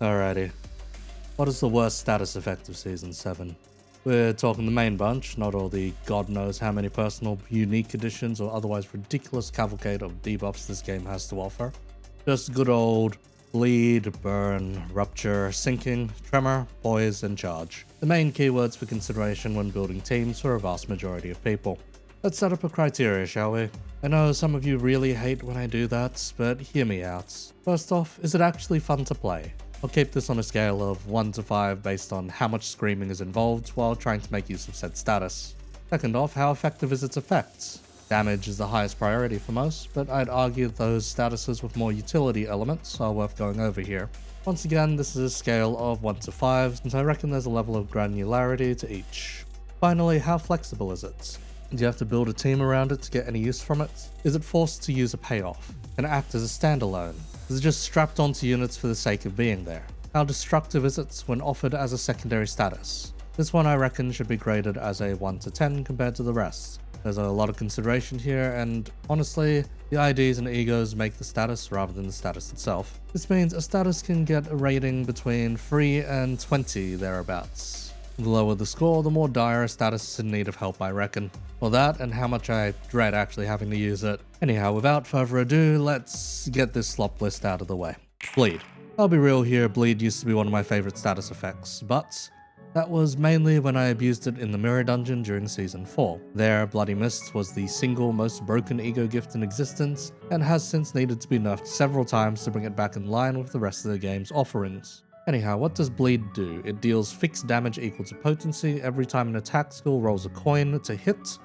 Alrighty, what is the worst status effect of Season 7? We're talking the main bunch, not all the god knows how many personal, unique additions or otherwise ridiculous cavalcade of debuffs this game has to offer. Just good old bleed, burn, rupture, sinking, tremor, poise, and charge. The main keywords for consideration when building teams for a vast majority of people. Let's set up a criteria, shall we? I know some of you really hate when I do that, but hear me out. First off, is it actually fun to play? I'll keep this on a scale of 1 to 5 based on how much screaming is involved while trying to make use of said status. Second off, how effective is its effects? Damage is the highest priority for most, but I'd argue those statuses with more utility elements are worth going over here. Once again, this is a scale of 1 to 5, since I reckon there's a level of granularity to each. Finally, how flexible is it? Do you have to build a team around it to get any use from it? Is it forced to use a payoff? Can it act as a standalone? Is it just strapped onto units for the sake of being there? How destructive is it when offered as a secondary status? This one I reckon should be graded as a 1 to 10 compared to the rest. There's a lot of consideration here, and honestly, the IDs and egos make the status rather than the status itself. This means a status can get a rating between 3 and 20 thereabouts. The lower the score, the more dire a status is in need of help, I reckon. Well, that and how much I dread actually having to use it. Anyhow, without further ado, let's get this slop list out of the way. Bleed. I'll be real here, bleed used to be one of my favorite status effects, but that was mainly when I abused it in the Mirror Dungeon during Season 4. There, Bloody Mist was the single most broken ego gift in existence, and has since needed to be nerfed several times to bring it back in line with the rest of the game's offerings. Anyhow, what does Bleed do? It deals fixed damage equal to potency every time an attack skill rolls a coin to hit,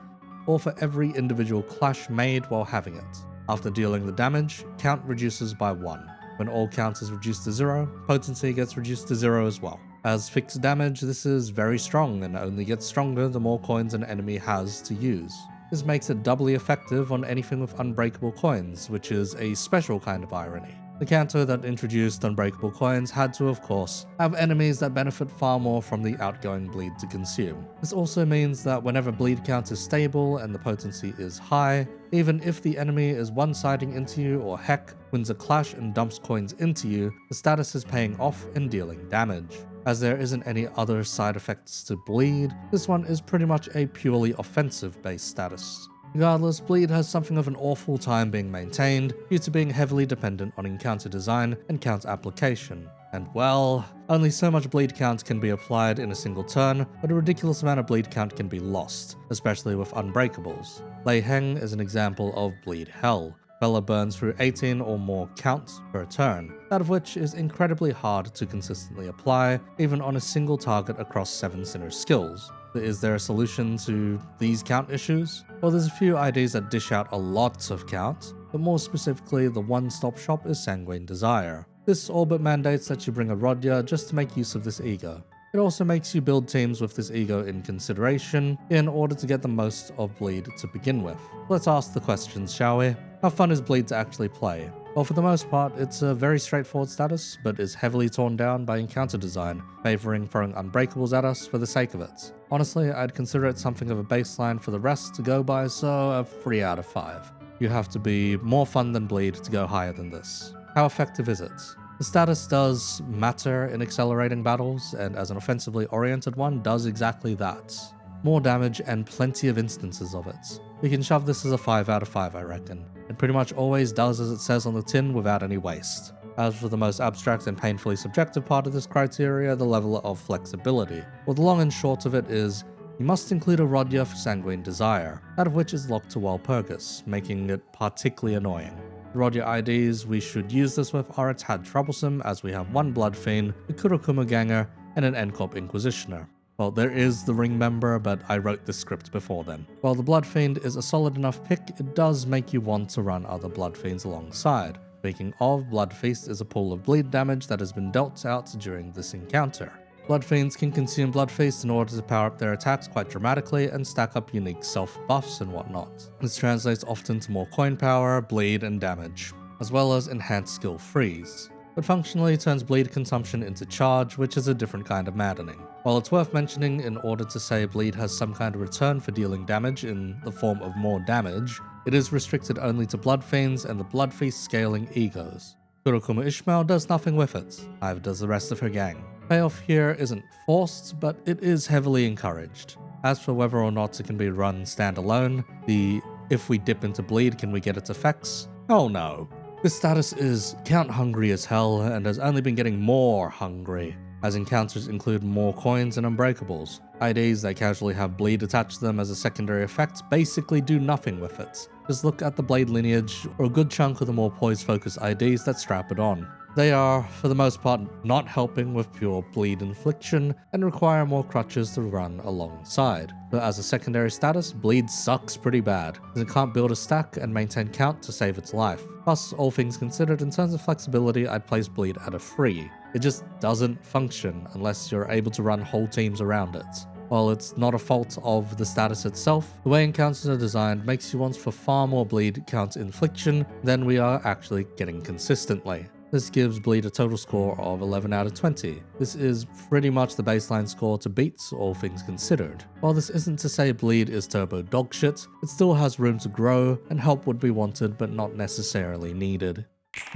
or for every individual clash made while having it. After dealing the damage, count reduces by 1. When all count is reduced to 0, potency gets reduced to 0 as well. As fixed damage, this is very strong and only gets stronger the more coins an enemy has to use. This makes it doubly effective on anything with unbreakable coins, which is a special kind of irony. The counter that introduced unbreakable coins had to, of course, have enemies that benefit far more from the outgoing bleed to consume. This also means that whenever bleed count is stable and the potency is high, even if the enemy is one-siding into you or heck, wins a clash and dumps coins into you, the status is paying off and dealing damage. As there isn't any other side effects to bleed, this one is pretty much a purely offensive-based status. Regardless, bleed has something of an awful time being maintained due to being heavily dependent on encounter design and count application. And well, only so much bleed count can be applied in a single turn, but a ridiculous amount of bleed count can be lost, especially with unbreakables. Lei Heng is an example of bleed hell. Bella burns through 18 or more counts per turn, out of which is incredibly hard to consistently apply, even on a single target across 7 Sinner's skills. Is there a solution to these count issues? Well, there's a few IDs that dish out a lot of count, but more specifically, the one-stop shop is Sanguine Desire. This all but mandates that you bring a Rodya just to make use of this ego. It also makes you build teams with this ego in consideration in order to get the most of Bleed to begin with. Let's ask the questions, shall we? How fun is Bleed to actually play? Well, for the most part, it's a very straightforward status, but is heavily torn down by encounter design, favoring throwing unbreakables at us for the sake of it. Honestly, I'd consider it something of a baseline for the rest to go by, so a 3 out of 5. You have to be more fun than Bleed to go higher than this. How effective is it? The status does matter in accelerating battles, and as an offensively oriented one, does exactly that. More damage and plenty of instances of it. We can shove this as a 5 out of 5, I reckon. It pretty much always does as it says on the tin without any waste. As for the most abstract and painfully subjective part of this criteria, the level of flexibility. Well, the long and short of it is, you must include a Rodya for Sanguine Desire, out of which is locked to Walpurgis, making it particularly annoying. The Rodya IDs we should use this with are a tad troublesome, as we have one Blood Fiend, a Kurokuma Ganger, and an NCOP Inquisitioner. Well, there is the Ring member, but I wrote this script before then. While the Blood Fiend is a solid enough pick, it does make you want to run other Blood Fiends alongside. Speaking of, Blood Feast is a pool of bleed damage that has been dealt out during this encounter. Blood Fiends can consume Blood Feast in order to power up their attacks quite dramatically and stack up unique self-buffs and whatnot. This translates often to more coin power, bleed, and damage, as well as enhanced skill freeze. But functionally turns bleed consumption into charge, which is a different kind of maddening. While it's worth mentioning in order to say bleed has some kind of return for dealing damage in the form of more damage, it is restricted only to Blood Fiends and the Blood Feast scaling egos. Kurokuma Ishmael does nothing with it, neither does the rest of her gang. Payoff here isn't forced, but it is heavily encouraged. As for whether or not it can be run standalone, the if we dip into bleed can we get its effects? Hell no. This status is count hungry as hell and has only been getting more hungry, as encounters include more coins and unbreakables. IDs that casually have bleed attached to them as a secondary effect basically do nothing with it. Just look at the blade lineage or a good chunk of the more poise focused IDs that strap it on. They are, for the most part, not helping with pure bleed infliction and require more crutches to run alongside. But as a secondary status, bleed sucks pretty bad, as it can't build a stack and maintain count to save its life. Plus, all things considered, in terms of flexibility, I'd place bleed at a 3. It just doesn't function unless you're able to run whole teams around it. While it's not a fault of the status itself, the way encounters are designed makes you want for far more bleed count infliction than we are actually getting consistently. This gives bleed a total score of 11 out of 20. This is pretty much the baseline score to beat, all things considered. While this isn't to say bleed is turbo dogshit, it still has room to grow, and help would be wanted but not necessarily needed.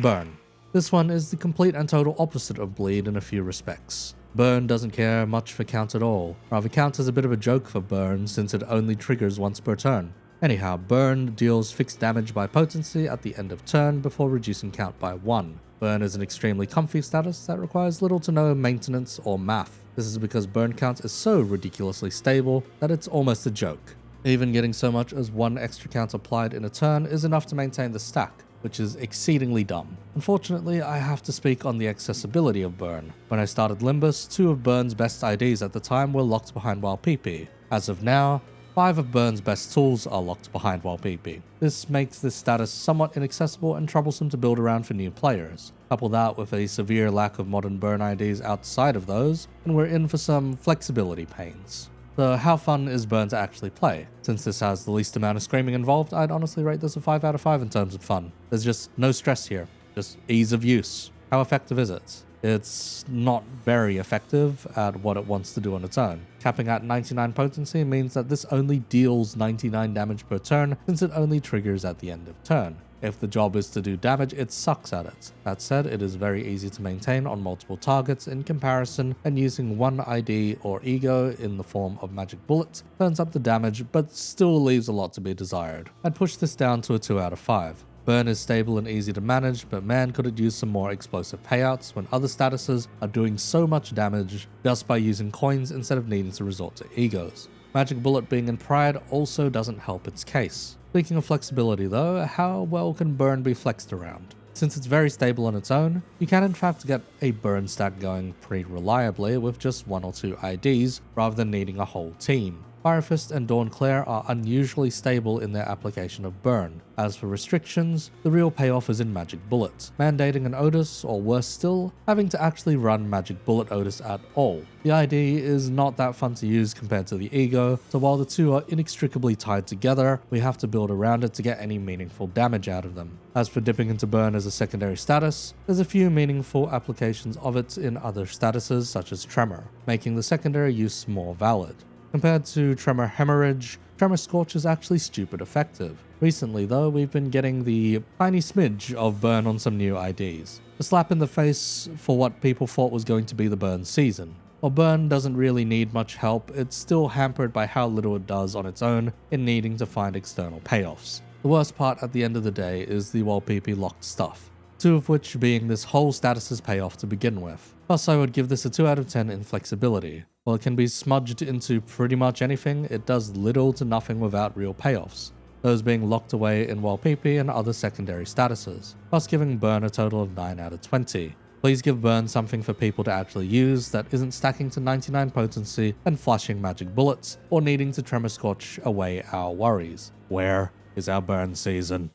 Burn. This one is the complete and total opposite of bleed in a few respects. Burn doesn't care much for count at all. Rather, count is a bit of a joke for Burn since it only triggers once per turn. Anyhow, Burn deals fixed damage by potency at the end of turn before reducing count by 1. Burn is an extremely comfy status that requires little to no maintenance or math. This is because burn count is so ridiculously stable that it's almost a joke. Even getting so much as 1 extra count applied in a turn is enough to maintain the stack, which is exceedingly dumb. Unfortunately, I have to speak on the accessibility of Burn. When I started Limbus, 2 of Burn's best IDs at the time were locked behind Wild PP. As of now, 5 of Burn's best tools are locked behind Wild PP. This makes this status somewhat inaccessible and troublesome to build around for new players. Couple that with a severe lack of modern Burn IDs outside of those, and we're in for some flexibility pains. So how fun is Burn to actually play? Since this has the least amount of screaming involved, I'd honestly rate this a 5 out of 5 in terms of fun. There's just no stress here, just ease of use. How effective is it? It's not very effective at what it wants to do on its own. Capping at 99 potency means that this only deals 99 damage per turn since it only triggers at the end of turn. If the job is to do damage, it sucks at it. That said, it is very easy to maintain on multiple targets in comparison, and using 1 ID or ego in the form of magic bullets turns up the damage but still leaves a lot to be desired. I'd push this down to a 2 out of 5. Burn is stable and easy to manage, but man could it use some more explosive payouts when other statuses are doing so much damage just by using coins instead of needing to resort to egos. Magic Bullet being in Pride also doesn't help its case. Speaking of flexibility though, how well can Burn be flexed around? Since it's very stable on its own, you can in fact get a Burn stack going pretty reliably with just 1 or 2 IDs rather than needing a whole team. Firefist and Dawnclair are unusually stable in their application of Burn. As for restrictions, the real payoff is in Magic Bullet, mandating an Otis, or worse still, having to actually run Magic Bullet Otis at all. The ID is not that fun to use compared to the Ego, so while the two are inextricably tied together, we have to build around it to get any meaningful damage out of them. As for dipping into Burn as a secondary status, there's a few meaningful applications of it in other statuses such as Tremor, making the secondary use more valid. Compared to Tremor Hemorrhage, Tremor Scorch is actually stupid effective. Recently though, we've been getting the tiny smidge of Burn on some new IDs. A slap in the face for what people thought was going to be the Burn season. While Burn doesn't really need much help, it's still hampered by how little it does on its own in needing to find external payoffs. The worst part at the end of the day is the Wild PP locked stuff, 2 of which being this whole status's payoff to begin with. Plus I would give this a 2 out of 10 in flexibility. While it can be smudged into pretty much anything, it does little to nothing without real payoffs, those being locked away in Wild PP and other secondary statuses, plus giving Burn a total of 9 out of 20. Please give Burn something for people to actually use that isn't stacking to 99 potency and flashing magic bullets, or needing to Tremor Scorch away our worries. Where is our Burn season?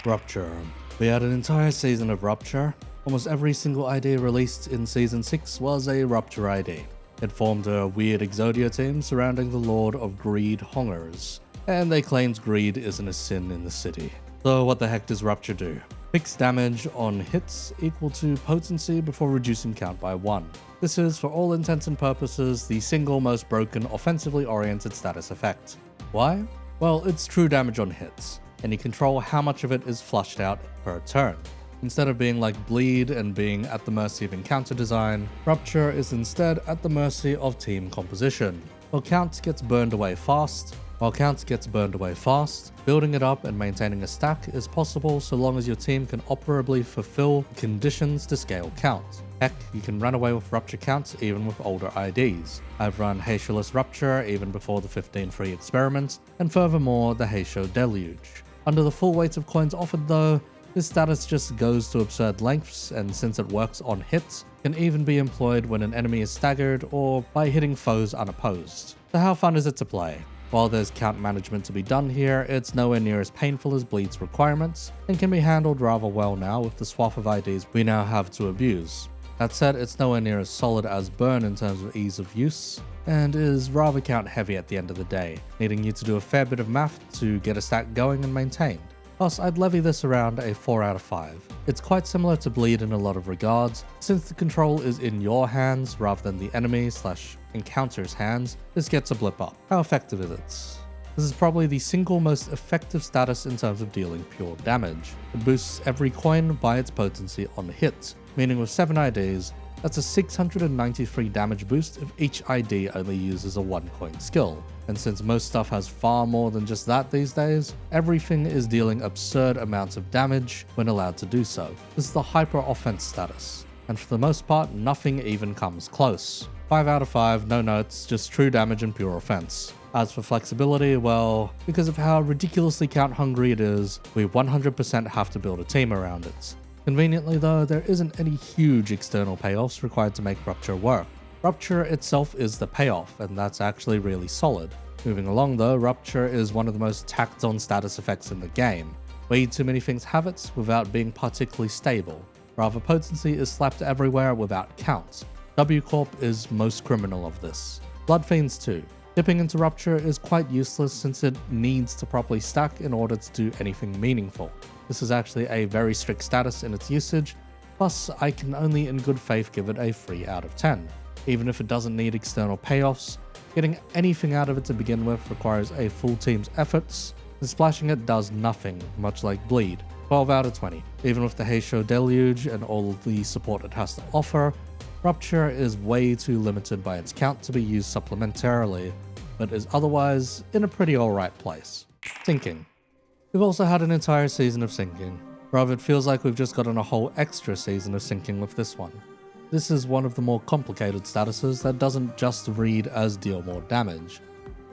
Rupture. We had an entire season of Rupture. Almost every single ID released in Season 6 was a Rupture ID. It formed a weird Exodia team surrounding the Lord of Greed Hongers, and they claimed greed isn't a sin in the city. So what the heck does Rupture do? Fixed damage on hits equal to potency before reducing count by 1. This is, for all intents and purposes, the single most broken offensively oriented status effect. Why? Well, it's true damage on hits, and you control how much of it is flushed out per turn. Instead of being like Bleed and being at the mercy of encounter design, Rupture is instead at the mercy of team composition. While Count gets burned away fast, building it up and maintaining a stack is possible so long as your team can operably fulfill conditions to scale Count. Heck, you can run away with Rupture counts even with older IDs. I've run Haitialess Rupture even before the 15 free experiments, and furthermore the Haitial Deluge. Under the full weight of coins offered though, this status just goes to absurd lengths, and since it works on hits, can even be employed when an enemy is staggered or by hitting foes unopposed. So how fun is it to play? While there's count management to be done here, it's nowhere near as painful as Bleed's requirements, and can be handled rather well now with the swath of IDs we now have to abuse. That said, it's nowhere near as solid as Burn in terms of ease of use, and is rather count heavy at the end of the day, needing you to do a fair bit of math to get a stack going and maintained. Plus, I'd levy this around a 4 out of 5. It's quite similar to Bleed in a lot of regards. Since the control is in your hands rather than the enemy/encounter's hands, this gets a blip up. How effective is it? This is probably the single most effective status in terms of dealing pure damage. It boosts every coin by its potency on hit, meaning with 7 IDs, that's a 693 damage boost if each ID only uses a 1 coin skill. And since most stuff has far more than just that these days, everything is dealing absurd amounts of damage when allowed to do so. This is the hyper offense status, and for the most part, nothing even comes close. 5 out of 5, no notes, just true damage and pure offense. As for flexibility, well, because of how ridiculously count hungry it is, we 100% have to build a team around it. Conveniently though, there isn't any huge external payoffs required to make Rupture work. Rupture itself is the payoff, and that's actually really solid. Moving along though, Rupture is one of the most tacked on status effects in the game. Way too many things have it without being particularly stable. Rather, potency is slapped everywhere without count. W Corp is most criminal of this. Blood Fiends too. Dipping into Rupture is quite useless since it needs to properly stack in order to do anything meaningful. This is actually a very strict status in its usage, plus I can only in good faith give it a 3 out of 10. Even if it doesn't need external payoffs, getting anything out of it to begin with requires a full team's efforts, and splashing it does nothing, much like Bleed. 12 out of 20. Even with the Haitial Deluge and all the support it has to offer, Rupture is way too limited by its count to be used supplementarily, but is otherwise in a pretty alright place. Sinking. We've also had an entire season of sinking. Rather, it feels like we've just gotten a whole extra season of sinking with this one. This is one of the more complicated statuses that doesn't just read as deal more damage.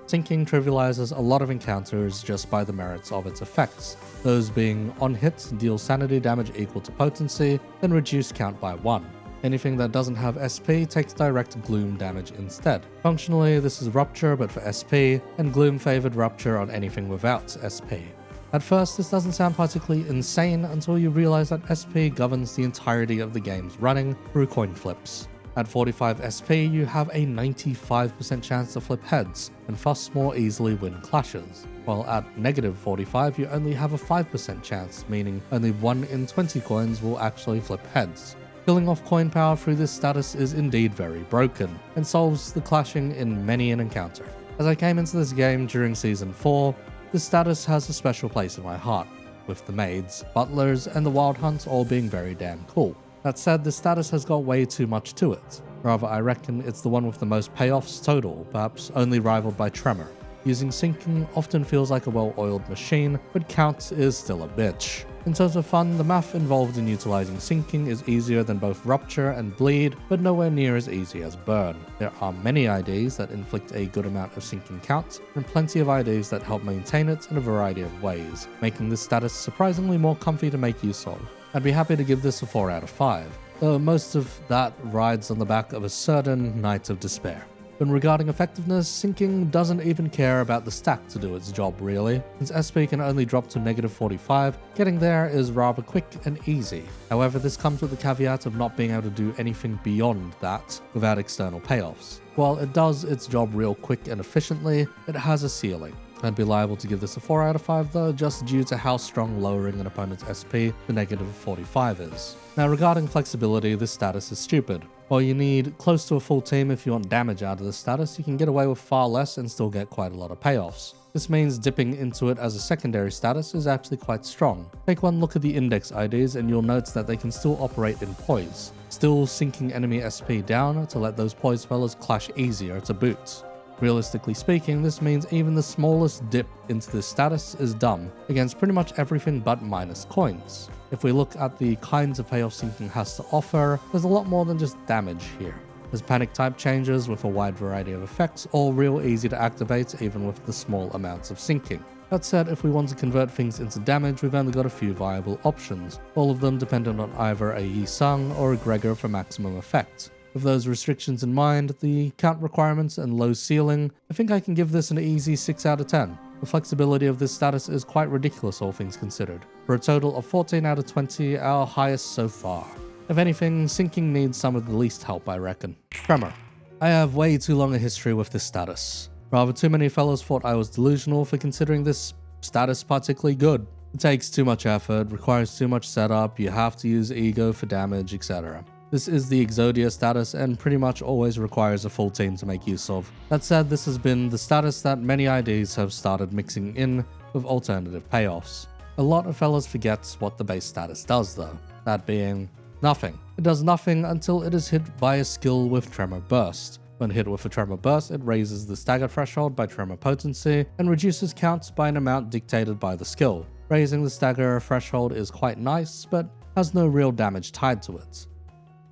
Sinking trivializes a lot of encounters just by the merits of its effects, those being on hit deal sanity damage equal to potency, then reduce count by 1. Anything that doesn't have SP takes direct Gloom damage instead. Functionally, this is Rupture but for SP, and Gloom favored Rupture on anything without SP. At first, this doesn't sound particularly insane until you realize that SP governs the entirety of the game's running through coin flips. At 45 SP, you have a 95% chance to flip heads, and thus more easily win clashes, while at negative 45 you only have a 5% chance, meaning only 1 in 20 coins will actually flip heads. Killing off coin power through this status is indeed very broken, and solves the clashing in many an encounter. As I came into this game during Season 4, this status has a special place in my heart, with the maids, butlers, and the wild hunts all being very damn cool. That said, this status has got way too much to it. Rather, I reckon it's the one with the most payoffs total, perhaps only rivaled by Tremor. Using sinking often feels like a well-oiled machine, but count is still a bitch. In terms of fun, the math involved in utilizing sinking is easier than both Rupture and Bleed, but nowhere near as easy as Burn. There are many IDs that inflict a good amount of sinking count, and plenty of IDs that help maintain it in a variety of ways, making this status surprisingly more comfy to make use of. I'd be happy to give this a 4 out of 5, though most of that rides on the back of a certain Night of Despair. But regarding effectiveness, sinking doesn't even care about the stack to do its job really, since SP can only drop to negative 45, getting there is rather quick and easy. However, this comes with the caveat of not being able to do anything beyond that without external payoffs. While it does its job real quick and efficiently, it has a ceiling. I'd be liable to give this a 4 out of 5 though, just due to how strong lowering an opponent's SP to negative 45 is. Now regarding flexibility, this status is stupid. While you need close to a full team if you want damage out of this status, you can get away with far less and still get quite a lot of payoffs. This means dipping into it as a secondary status is actually quite strong. Take one look at the index IDs and you'll notice that they can still operate in Poise, still sinking enemy SP down to let those Poise spellers clash easier to boot. Realistically speaking, this means even the smallest dip into this status is dumb against pretty much everything but minus coins. If we look at the kinds of payoff sinking has to offer, there's a lot more than just damage here. There's panic type changes with a wide variety of effects, all real easy to activate even with the small amounts of sinking. That said, if we want to convert things into damage, we've only got a few viable options, all of them dependent on either a Yi Sang or a Gregor for maximum effect. With those restrictions in mind, the count requirements and low ceiling, I think I can give this an easy 6 out of 10. The flexibility of this status is quite ridiculous all things considered. For a total of 14 out of 20, our highest so far. If anything, sinking needs some of the least help, I reckon. Tremor. I have way too long a history with this status. Rather too many fellows thought I was delusional for considering this status particularly good. It takes too much effort, requires too much setup, you have to use ego for damage, etc. This is the Exodia status and pretty much always requires a full team to make use of. That said, this has been the status that many IDs have started mixing in with alternative payoffs. A lot of fellas forget what the base status does though, that being nothing. It does nothing until it is hit by a skill with Tremor Burst. When hit with a Tremor Burst, it raises the stagger threshold by Tremor potency and reduces counts by an amount dictated by the skill. Raising the stagger threshold is quite nice, but has no real damage tied to it.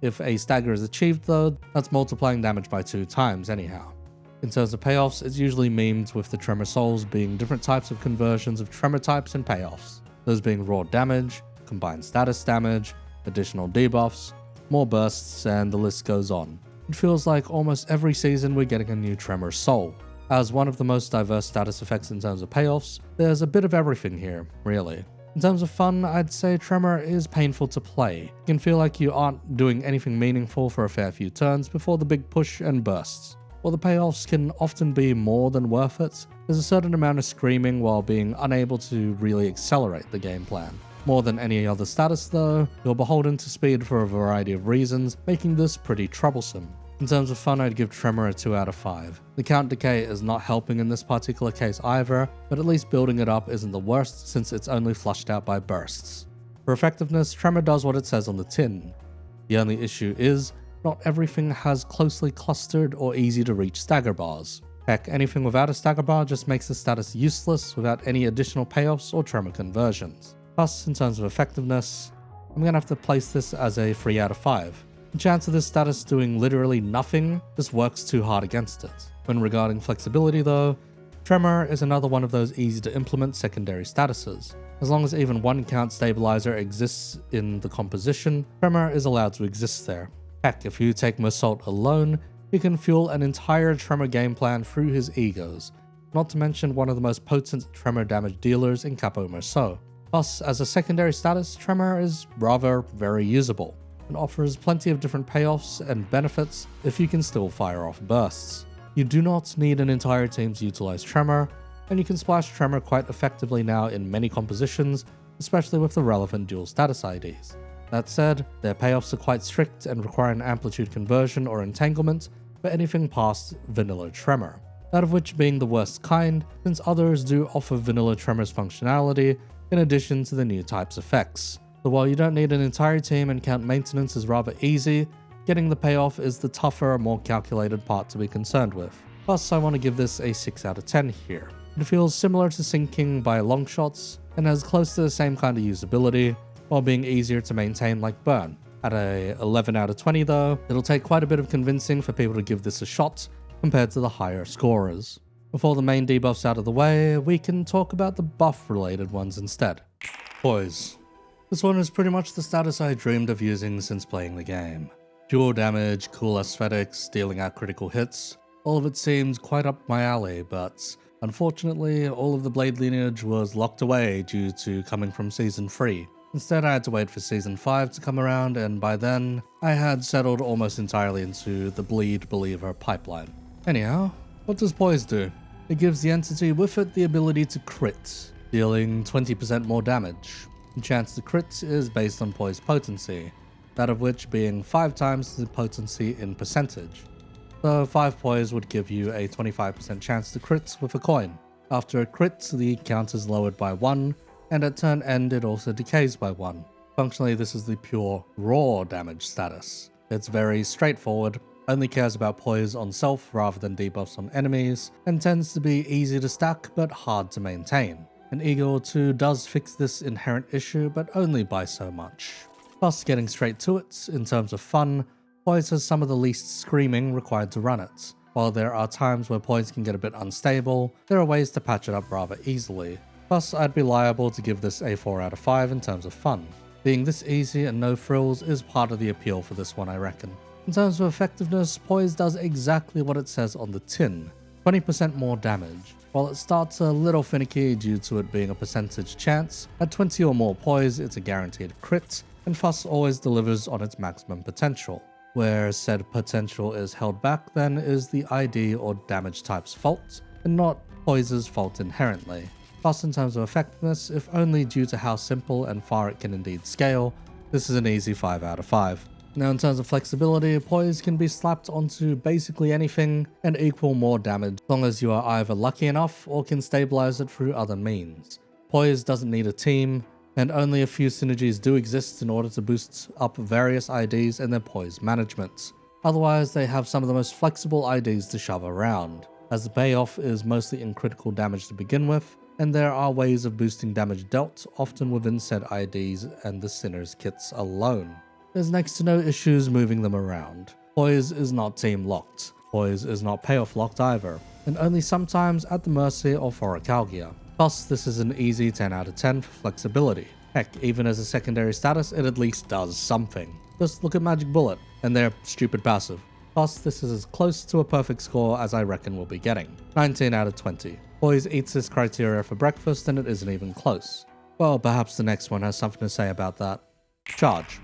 If a stagger is achieved though, that's multiplying damage by 2 times anyhow. In terms of payoffs, it's usually memed with the Tremor Souls being different types of conversions of Tremor types and payoffs. Those being raw damage, combined status damage, additional debuffs, more bursts, and the list goes on. It feels like almost every season we're getting a new Tremor Soul. As one of the most diverse status effects in terms of payoffs, there's a bit of everything here, really. In terms of fun, I'd say Tremor is painful to play. You can feel like you aren't doing anything meaningful for a fair few turns before the big push and bursts. While the payoffs can often be more than worth it, there's a certain amount of screaming while being unable to really accelerate the game plan. More than any other status though, you're beholden to speed for a variety of reasons, making this pretty troublesome. In terms of fun, I'd give Tremor a 2 out of 5. The count decay is not helping in this particular case either, but at least building it up isn't the worst since it's only flushed out by bursts. For effectiveness, Tremor does what it says on the tin. The only issue is, not everything has closely clustered or easy to reach stagger bars. Heck, anything without a stagger bar just makes the status useless without any additional payoffs or Tremor conversions. Plus, in terms of effectiveness, I'm gonna have to place this as a 3 out of 5. The chance of this status doing literally nothing just works too hard against it. When regarding flexibility though, Tremor is another one of those easy to implement secondary statuses. As long as even one count stabilizer exists in the composition, Tremor is allowed to exist there. Heck, if you take Mersault alone, you can fuel an entire Tremor game plan through his egos, not to mention one of the most potent Tremor damage dealers in Capo Mersault. Plus, as a secondary status, Tremor is rather very usable, and offers plenty of different payoffs and benefits if you can still fire off bursts. You do not need an entire team to utilize Tremor, and you can splash Tremor quite effectively now in many compositions, especially with the relevant dual status IDs. That said, their payoffs are quite strict and require an amplitude conversion or entanglement for anything past vanilla Tremor, that of which being the worst kind, since others do offer vanilla Tremor's functionality in addition to the new type's effects. So while you don't need an entire team and count maintenance is rather easy, getting the payoff is the tougher, more calculated part to be concerned with. Plus, I want to give this a 6 out of 10 here. It feels similar to sinking by long shots and has close to the same kind of usability, while being easier to maintain like burn. At a 11 out of 20 though, it'll take quite a bit of convincing for people to give this a shot compared to the higher scorers. Before the main debuffs out of the way, we can talk about the buff related ones instead. Poise. This one is pretty much the status I dreamed of using since playing the game. Pure damage, cool aesthetics, dealing out critical hits, all of it seemed quite up my alley, but unfortunately all of the blade lineage was locked away due to coming from Season 3. Instead I had to wait for Season 5 to come around, and by then I had settled almost entirely into the Bleed Believer pipeline. Anyhow, what does Poise do? It gives the entity with it the ability to crit, dealing 20% more damage. The chance to crit is based on Poise potency, that of which being 5 times the potency in percentage. So 5 Poise would give you a 25% chance to crit with a coin. After a crit, the count is lowered by 1, and at turn end it also decays by 1. Functionally, this is the pure raw damage status. It's very straightforward, only cares about poise on self rather than debuffs on enemies, and tends to be easy to stack but hard to maintain. An Eagle or 2 does fix this inherent issue, but only by so much. Plus, getting straight to it, in terms of fun, Poise has some of the least screaming required to run it. While there are times where Poise can get a bit unstable, there are ways to patch it up rather easily. Plus, I'd be liable to give this a 4 out of 5 in terms of fun. Being this easy and no frills is part of the appeal for this one, I reckon. In terms of effectiveness, Poise does exactly what it says on the tin, 20% more damage. While it starts a little finicky due to it being a percentage chance, at 20 or more Poise it's a guaranteed crit, and Fuss always delivers on its maximum potential. Where said potential is held back then is the ID or damage type's fault, and not Poise's fault inherently. Plus, in terms of effectiveness, if only due to how simple and far it can indeed scale, this is an easy 5 out of 5. Now, in terms of flexibility, Poise can be slapped onto basically anything and equal more damage as long as you are either lucky enough or can stabilize it through other means. Poise doesn't need a team, and only a few synergies do exist in order to boost up various IDs and their Poise management. Otherwise, they have some of the most flexible IDs to shove around, as the payoff is mostly in critical damage to begin with, and there are ways of boosting damage dealt, often within said IDs and the Sinner's kits alone. There's next to no issues moving them around. Poise is not team locked. Poise is not payoff locked either, and only sometimes at the mercy of Foracalgia. Plus, this is an easy 10 out of 10 for flexibility. Heck, even as a secondary status, it at least does something. Just look at Magic Bullet, and their stupid passive. Plus, this is as close to a perfect score as I reckon we'll be getting. 19 out of 20. Poise eats this criteria for breakfast and it isn't even close. Well, perhaps the next one has something to say about that. Charge.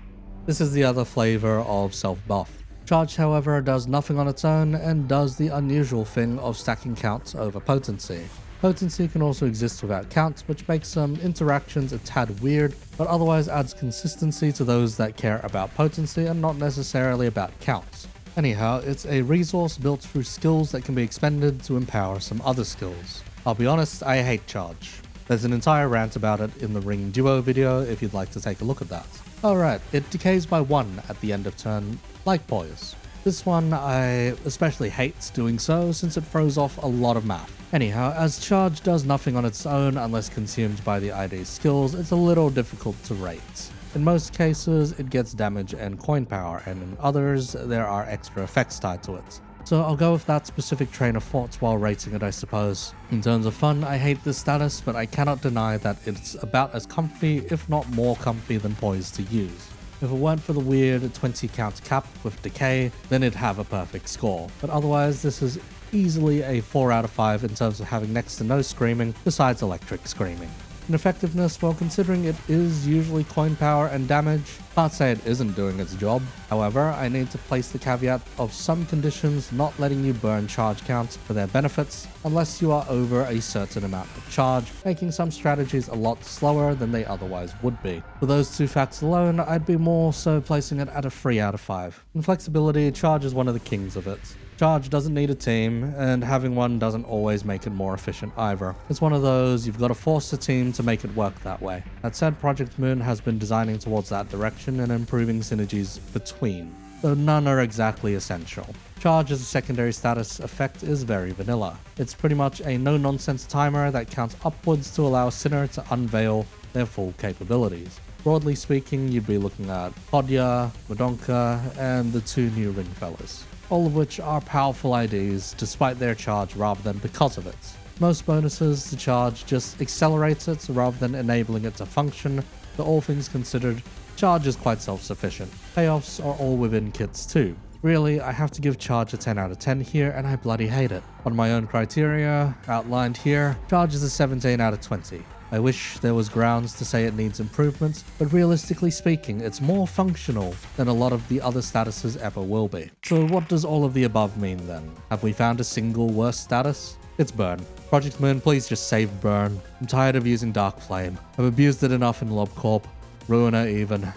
This is the other flavor of self-buff. Charge, however, does nothing on its own and does the unusual thing of stacking count over potency. Potency can also exist without count, which makes some interactions a tad weird, but otherwise adds consistency to those that care about potency and not necessarily about counts. Anyhow, it's a resource built through skills that can be expended to empower some other skills. I'll be honest, I hate charge. There's an entire rant about it in the Ring Duo video if you'd like to take a look at that. Alright, it decays by 1 at the end of turn, like Poise. This one I especially hate doing so since it throws off a lot of math. Anyhow, as charge does nothing on its own unless consumed by the ID's skills, it's a little difficult to rate. In most cases, it gets damage and coin power, and in others, there are extra effects tied to it. So I'll go with that specific train of thought while rating it, I suppose. In terms of fun, I hate this status, but I cannot deny that it's about as comfy, if not more comfy than Poise to use. If it weren't for the weird 20 count cap with decay, then it'd have a perfect score. But otherwise, this is easily a 4 out of 5 in terms of having next to no screaming, besides electric screaming. In effectiveness, well, considering it is usually coin power and damage, can't say it isn't doing its job. However, I need to place the caveat of some conditions not letting you burn charge counts for their benefits unless you are over a certain amount of charge, making some strategies a lot slower than they otherwise would be. For those two facts alone, I'd be more so placing it at a 3 out of 5. In flexibility, charge is one of the kings of it. Charge doesn't need a team, and having one doesn't always make it more efficient either. It's one of those, you've got to force a team to make it work that way. That said, Project Moon has been designing towards that direction and improving synergies between, though none are exactly essential. Charge as a secondary status effect is very vanilla. It's pretty much a no-nonsense timer that counts upwards to allow a Sinner to unveil their full capabilities. Broadly speaking, you'd be looking at Podya, Madonka, and the 2 new Ring Fellas, all of which are powerful IDs despite their charge rather than because of it. Most bonuses to charge just accelerates it rather than enabling it to function, but all things considered, charge is quite self-sufficient. Payoffs are all within kits too. Really, I have to give charge a 10 out of 10 here, and I bloody hate it. On my own criteria, outlined here, charge is a 17 out of 20. I wish there was grounds to say it needs improvements, but realistically speaking, it's more functional than a lot of the other statuses ever will be. So what does all of the above mean then? Have we found a single worst status? It's Burn. Project Moon, please just save Burn. I'm tired of using Dark Flame. I've abused it enough in LobCorp. Ruiner even.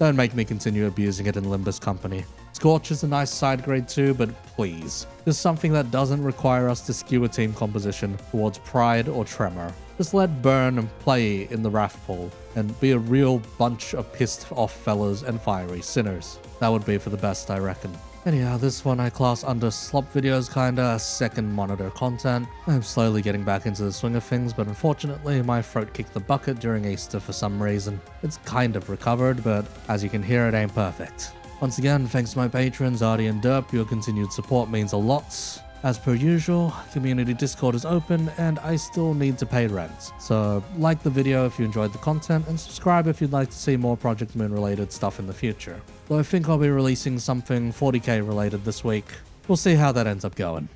Don't make me continue abusing it in Limbus Company. Scorch is a nice side grade too, but please, just something that doesn't require us to skew a team composition towards Pride or Tremor. Just let Burn and play in the Wrath pool, and be a real bunch of pissed off fellas and fiery sinners. That would be for the best, I reckon. Anyhow, this one I class under slop videos, kinda second monitor content. I'm slowly getting back into the swing of things, but unfortunately my throat kicked the bucket during Easter for some reason. It's kind of recovered, but as you can hear, it ain't perfect. Once again, thanks to my patrons, Artie and Derp, your continued support means a lot. As per usual, community Discord is open and I still need to pay rent. So like the video if you enjoyed the content and subscribe if you'd like to see more Project Moon related stuff in the future. Though I think I'll be releasing something 40k related this week. We'll see how that ends up going.